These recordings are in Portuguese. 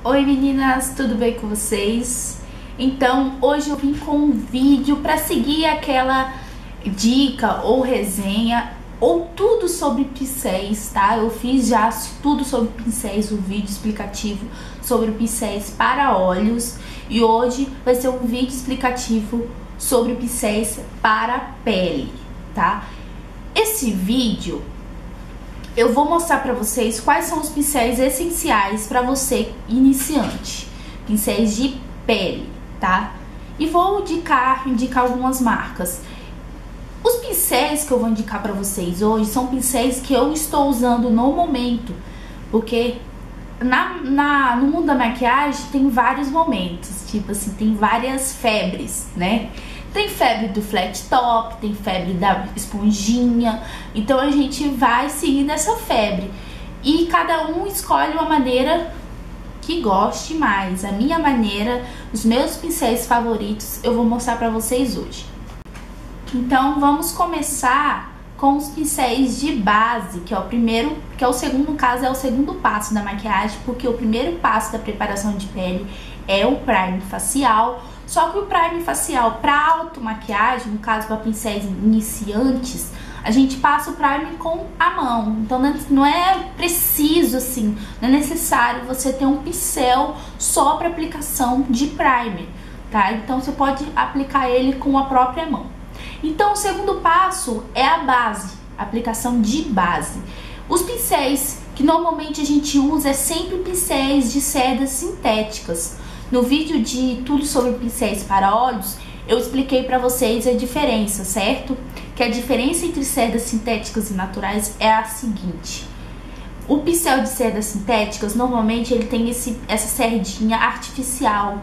Oi meninas, tudo bem com vocês? Então hoje eu vim com um vídeo para seguir aquela dica ou resenha ou tudo sobre pincéis, tá? Eu fiz já tudo sobre pincéis, um vídeo explicativo sobre pincéis para olhos e hoje vai ser um vídeo explicativo sobre pincéis para pele, tá? Esse vídeo eu vou mostrar para vocês quais são os pincéis essenciais para você iniciante, pincéis de pele, tá? E vou indicar algumas marcas. Os pincéis que eu vou indicar para vocês hoje são pincéis que eu estou usando no momento, porque no mundo da maquiagem tem vários momentos, tipo assim, tem várias febres, né? Tem febre do flat top, tem febre da esponjinha, então a gente vai seguindo essa febre. E cada um escolhe uma maneira que goste mais. A minha maneira, os meus pincéis favoritos, eu vou mostrar pra vocês hoje. Então vamos começar com os pincéis de base, que é o primeiro, que é o segundo caso, é o segundo passo da maquiagem, porque o primeiro passo da preparação de pele é o primer facial. Só que o primer facial para automaquiagem, no caso para pincéis iniciantes, a gente passa o primer com a mão. Então não é preciso assim, não é necessário você ter um pincel só para aplicação de primer, tá? Então você pode aplicar ele com a própria mão. Então o segundo passo é a base, a aplicação de base. Os pincéis que normalmente a gente usa é sempre pincéis de cerdas sintéticas. No vídeo de tudo sobre pincéis para olhos, eu expliquei para vocês a diferença, certo? Que a diferença entre cerdas sintéticas e naturais é a seguinte. O pincel de cerdas sintéticas, normalmente ele tem essa cerdinha artificial,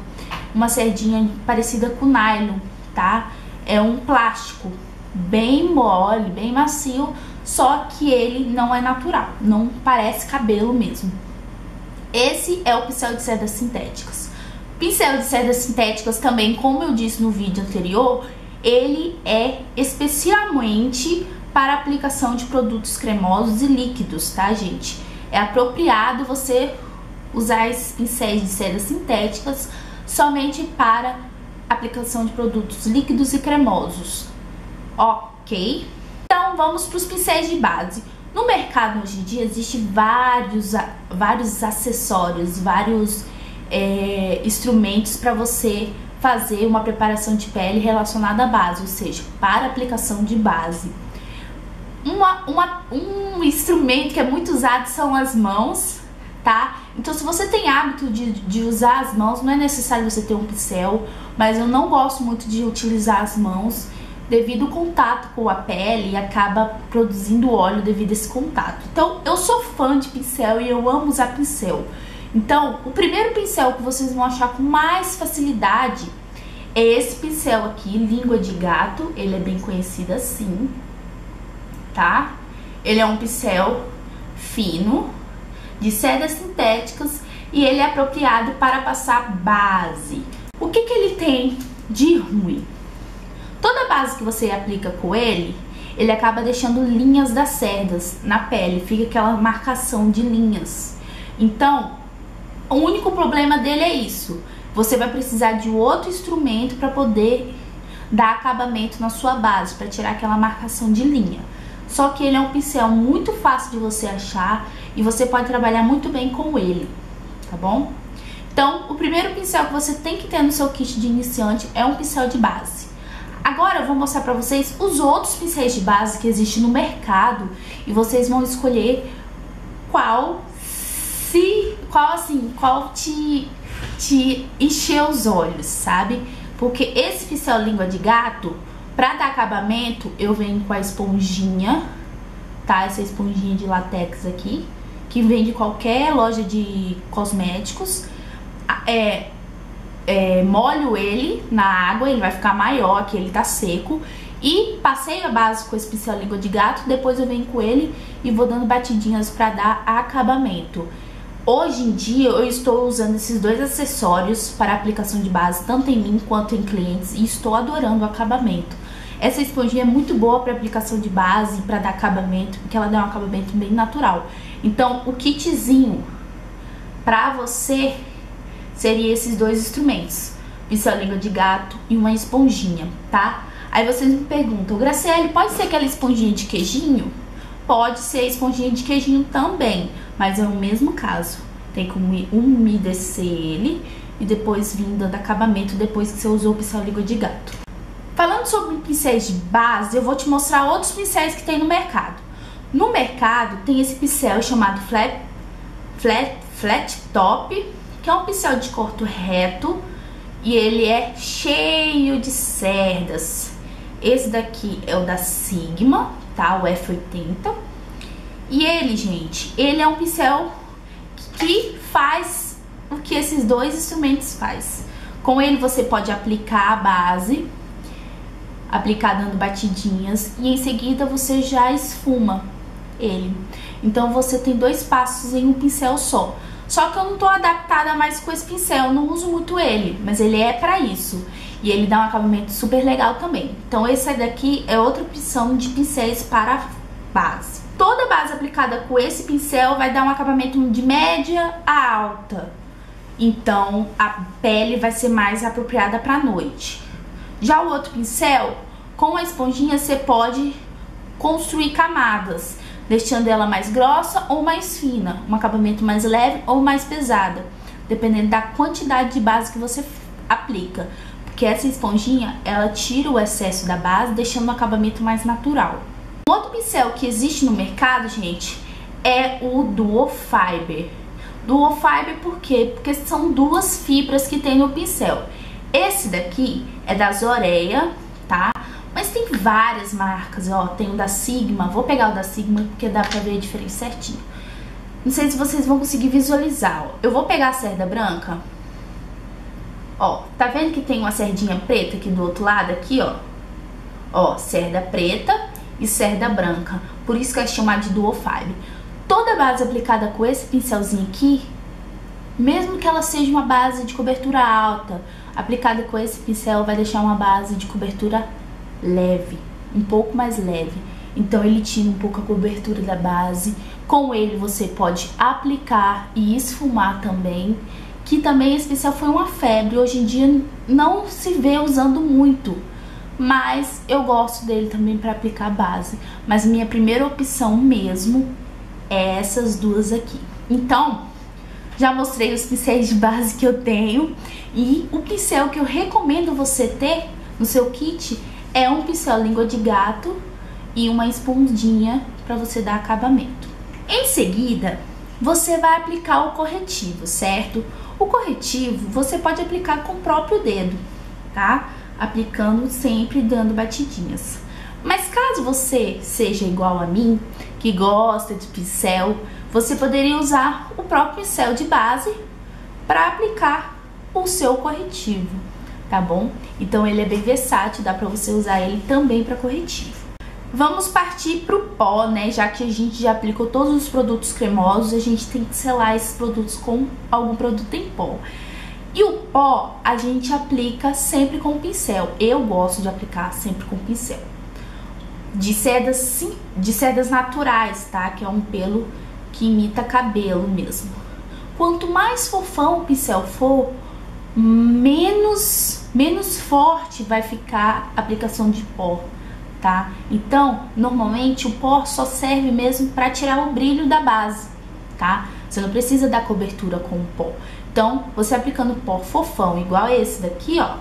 uma cerdinha parecida com nylon, tá? É um plástico bem mole, bem macio, só que ele não é natural, não parece cabelo mesmo. Esse é o pincel de cerdas sintéticas. Pincel de cerdas sintéticas também, como eu disse no vídeo anterior, ele é especialmente para aplicação de produtos cremosos e líquidos, tá, gente? É apropriado você usar esses pincéis de cerdas sintéticas somente para aplicação de produtos líquidos e cremosos, ok? Então vamos para os pincéis de base. No mercado hoje em dia existem vários acessórios, vários instrumentos para você fazer uma preparação de pele relacionada à base, ou seja, para aplicação de base. Um instrumento que é muito usado são as mãos, tá? Então se você tem hábito de usar as mãos, não é necessário você ter um pincel, mas eu não gosto muito de utilizar as mãos devido ao contato com a pele e acaba produzindo óleo devido a esse contato. Então eu sou fã de pincel e eu amo usar pincel. Então, o primeiro pincel que vocês vão achar com mais facilidade é esse pincel aqui, língua de gato. Ele é bem conhecido assim, tá? Ele é um pincel fino, de cerdas sintéticas, e ele é apropriado para passar base. O que ele tem de ruim? Toda base que você aplica com ele acaba deixando linhas das cerdas na pele, fica aquela marcação de linhas. Então, o único problema dele é isso. Você vai precisar de outro instrumento para poder dar acabamento na sua base, para tirar aquela marcação de linha. Só que ele é um pincel muito fácil de você achar e você pode trabalhar muito bem com ele, tá bom? Então, o primeiro pincel que você tem que ter no seu kit de iniciante é um pincel de base. Agora eu vou mostrar para vocês os outros pincéis de base que existem no mercado e vocês vão escolher qual te encher os olhos, sabe? Porque esse pincel língua de gato, pra dar acabamento, eu venho com a esponjinha, tá? Essa esponjinha de látex aqui, que vem de qualquer loja de cosméticos. Molho ele na água, ele vai ficar maior, que ele tá seco. E passei a base com esse pincel língua de gato, depois eu venho com ele e vou dando batidinhas pra dar acabamento. Hoje em dia eu estou usando esses dois acessórios para aplicação de base, tanto em mim quanto em clientes, e estou adorando o acabamento. Essa esponjinha é muito boa para aplicação de base, para dar acabamento, porque ela dá um acabamento bem natural. Então o kitzinho para você seria esses dois instrumentos, pincel língua de gato e uma esponjinha, tá? Aí vocês me perguntam, Graciele, pode ser aquela esponjinha de queijinho? Pode ser a esponjinha de queijinho também, mas é o mesmo caso. Tem que umedecer ele e depois vir dando acabamento depois que você usou o pincel língua de gato. Falando sobre pincéis de base, eu vou te mostrar outros pincéis que tem no mercado. No mercado tem esse pincel chamado Flat Top, que é um pincel de corte reto e ele é cheio de cerdas. Esse daqui é o da Sigma, tá? O F80. E ele, gente, ele é um pincel que faz o que esses dois instrumentos faz. Com ele você pode aplicar a base, aplicar dando batidinhas e em seguida você já esfuma ele. Então você tem dois passos em um pincel só. Só que eu não tô adaptada mais com esse pincel, eu não uso muito ele, mas ele é pra isso. E ele dá um acabamento super legal também. Então esse daqui é outra opção de pincéis para base. Toda base aplicada com esse pincel vai dar um acabamento de média a alta. Então a pele vai ser mais apropriada pra noite. Já o outro pincel, com a esponjinha você pode construir camadas, deixando ela mais grossa ou mais fina, um acabamento mais leve ou mais pesada, dependendo da quantidade de base que você aplica. Porque essa esponjinha, ela tira o excesso da base, deixando o acabamento mais natural. Um outro pincel que existe no mercado, gente, é o Duo Fiber. Duo Fiber por quê? Porque são duas fibras que tem no pincel. Esse daqui é da Zoreia, tá? Mas tem várias marcas, ó, tem o da Sigma, vou pegar o da Sigma porque dá pra ver a diferença certinho. Não sei se vocês vão conseguir visualizar, ó. Eu vou pegar a cerda branca, ó, tá vendo que tem uma cerdinha preta aqui do outro lado, aqui, ó? Ó, cerda preta e cerda branca, por isso que é chamado de Duo Fiber. Toda base aplicada com esse pincelzinho aqui, mesmo que ela seja uma base de cobertura alta, aplicada com esse pincel vai deixar uma base de cobertura leve, um pouco mais leve. Então ele tira um pouco a cobertura da base. Com ele você pode aplicar e esfumar também, que também esse pincel foi uma febre. Hoje em dia não se vê usando muito, mas eu gosto dele também para aplicar base. Mas minha primeira opção mesmo é essas duas aqui. Então, já mostrei os pincéis de base que eu tenho. E o pincel que eu recomendo você ter no seu kit é um pincel língua de gato e uma esponjinha para você dar acabamento. Em seguida, você vai aplicar o corretivo, certo? O corretivo você pode aplicar com o próprio dedo, tá? Aplicando sempre dando batidinhas. Mas caso você seja igual a mim, que gosta de pincel, você poderia usar o próprio pincel de base para aplicar o seu corretivo, tá bom? Então ele é bem versátil, dá para você usar ele também para corretivo. Vamos partir pro pó, né? Já que a gente já aplicou todos os produtos cremosos, a gente tem que selar esses produtos com algum produto em pó. E o pó a gente aplica sempre com o pincel. Eu gosto de aplicar sempre com o pincel. De cerdas naturais, tá? Que é um pelo que imita cabelo mesmo. Quanto mais fofão o pincel for, menos forte vai ficar a aplicação de pó, tá? Então, normalmente o pó só serve mesmo para tirar o brilho da base, tá? Você não precisa dar cobertura com o pó. Então, você aplicando pó fofão, igual esse daqui, ó,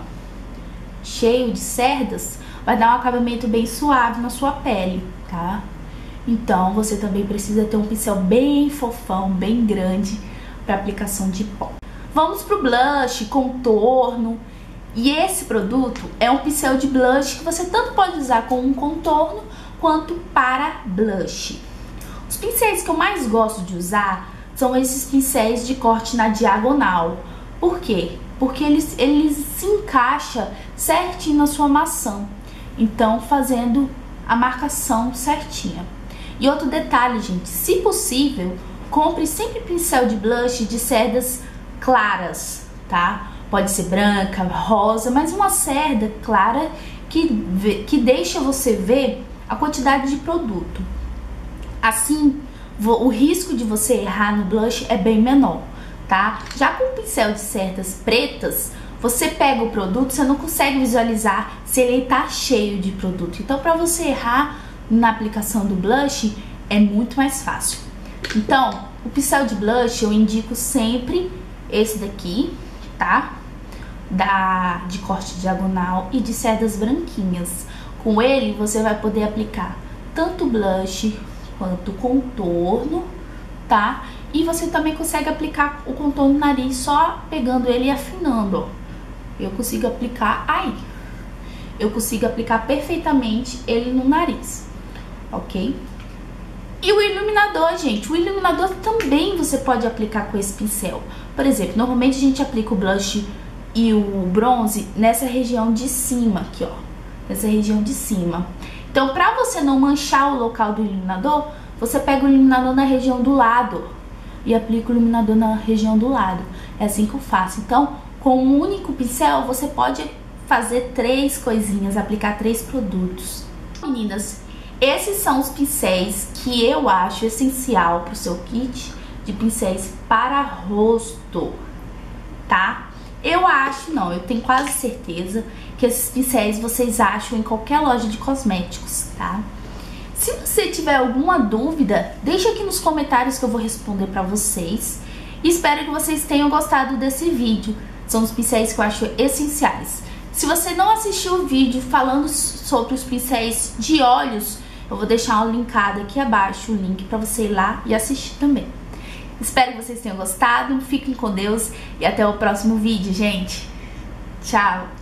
cheio de cerdas, vai dar um acabamento bem suave na sua pele, tá? Então, você também precisa ter um pincel bem fofão, bem grande para aplicação de pó. Vamos pro blush, contorno. E esse produto é um pincel de blush que você tanto pode usar com um contorno quanto para blush. Os pincéis que eu mais gosto de usar são esses pincéis de corte na diagonal. Por quê? Porque eles se encaixam certinho na sua maçã. Então, fazendo a marcação certinha. E outro detalhe, gente, se possível, compre sempre pincel de blush de cerdas claras, tá? Pode ser branca, rosa, mas uma cerda clara que deixa você ver a quantidade de produto. Assim, o risco de você errar no blush é bem menor, tá? Já com o pincel de cerdas pretas, você pega o produto, você não consegue visualizar se ele tá cheio de produto. Então, para você errar na aplicação do blush, é muito mais fácil. Então, o pincel de blush eu indico sempre esse daqui, tá? De corte diagonal e de cerdas branquinhas. Com ele, você vai poder aplicar tanto blush quanto contorno, tá? E você também consegue aplicar o contorno do nariz só pegando ele e afinando, ó. Eu consigo aplicar aí. Eu consigo aplicar perfeitamente ele no nariz, ok? E o iluminador, gente, o iluminador também você pode aplicar com esse pincel. Por exemplo, normalmente a gente aplica o blush e o bronze nessa região de cima aqui, ó. Nessa região de cima. Então, pra você não manchar o local do iluminador, você pega o iluminador na região do lado e aplica o iluminador na região do lado. É assim que eu faço. Então, com um único pincel, você pode fazer 3 coisinhas, aplicar 3 produtos. Meninas, esses são os pincéis que eu acho essencial pro seu kit de pincéis para rosto, tá? Eu acho, não, eu tenho quase certeza que esses pincéis vocês acham em qualquer loja de cosméticos, tá? Se você tiver alguma dúvida, deixa aqui nos comentários que eu vou responder pra vocês. E espero que vocês tenham gostado desse vídeo. São os pincéis que eu acho essenciais. Se você não assistiu o vídeo falando sobre os pincéis de olhos, eu vou deixar um linkado aqui abaixo, o link pra você ir lá e assistir também. Espero que vocês tenham gostado, fiquem com Deus e até o próximo vídeo, gente. Tchau!